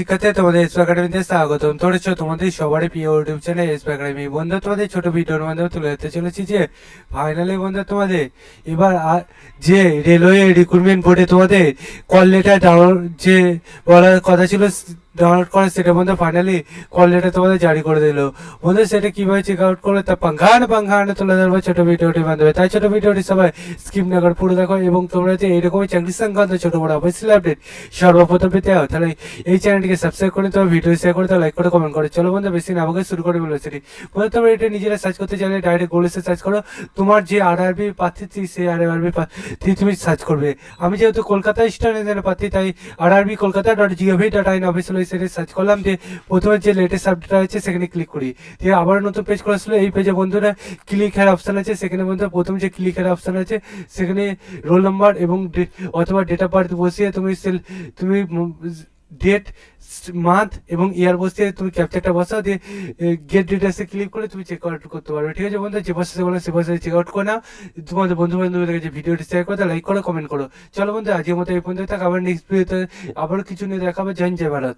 শিক্ষার্থী তোমাদের এসপি একাডেমিতে স্বাগতম। তোমাদের সবারই প্রিয় ইউটিউব চ্যানেল এসপি একাডেমি। বন্ধু, তোমাদের ছোট ভিডিওর মাধ্যমে তুলে ধরতে চলেছি যে ফাইনালি বন্ধু তোমাদের এবার যে রেলওয়ে রিক্রুটমেন্ট বোর্ডে তোমাদের কল লেটার ডাউনলোড যে বলার কথা ছিল ডাউনলোড করে, সেটা বন্ধু ফাইনালি কল লেটার তোমাদের জারি করে দিল। বন্ধু সেটা কিভাবে চেক আউট করলে তা পাঙ্গানে তুলে ধরবো ছোট ভিডিওটির মাধ্যমে। তাই ছোট ভিডিওটি সবাই স্কিপ না করে পুরো দেখো, এবং তোমরা যে এইরকমই চাকরি সংক্রান্ত ছোট বড় অফিসিয়াল আপডেট সর্বপ্রথম পেতে হয় তাহলে এই চ্যানেলটিকে সাবস্ক্রাইব করে তোমার ভিডিও শেয়ার করে লাইক করে কমেন্ট করে। চলো বন্ধু বেশি না আমাকে শুরু করে বলেছি। বন্ধু তোমরা এটা নিজেরা সার্চ করতে চাইলে ডাইরেক্ট গুগলে সার্চ করো, তোমার যে আরআরবি প্রার্থী সেই আরআরবি প্রার্থী তুমি সার্চ করবে। আমি যেহেতু কলকাতা স্টুডেন্টের প্রার্থী তাই আরআরবি কলকাতা .gov.in অফিসিয়াল ওয়েবসাইটে সার্চ করলাম, যে প্রথমে যে লেটেস্ট আপডেট আছে সেখানে ক্লিক করি। দিয়ে আবার নতুন পেজ খোলা ছিল। এই পেজে বন্ধুরা ক্লিক হেয়ার অপশান আছে, সেখানে বন্ধুরা প্রথম যে ক্লিক হেয়ার অপশান আছে সেখানে রোল নাম্বার এবং অথবা ডেট অফ বার্থ বসিয়ে তুমি ডেট মান্থ এবং ইয়ার বসিয়ে তুমি ক্যাপচারটা বসাও, দিয়ে গেট ডিটেলসে ক্লিক করে তুমি চেক আউট করতে পারবে। ঠিক আছে বন্ধু, যে বসে বলে সে বসে চেক আউট করে নাও। তোমাদের বন্ধু বান্ধবদের কাছে ভিডিওটি শেয়ার করো, লাইক করো, কমেন্ট করো। চলো বন্ধু আজকের মতো এই পর্যন্ত থাক, আবার নেক্সট ভিডিওতে আবার কিছু নিয়ে দেখাবে। জয় ভারত।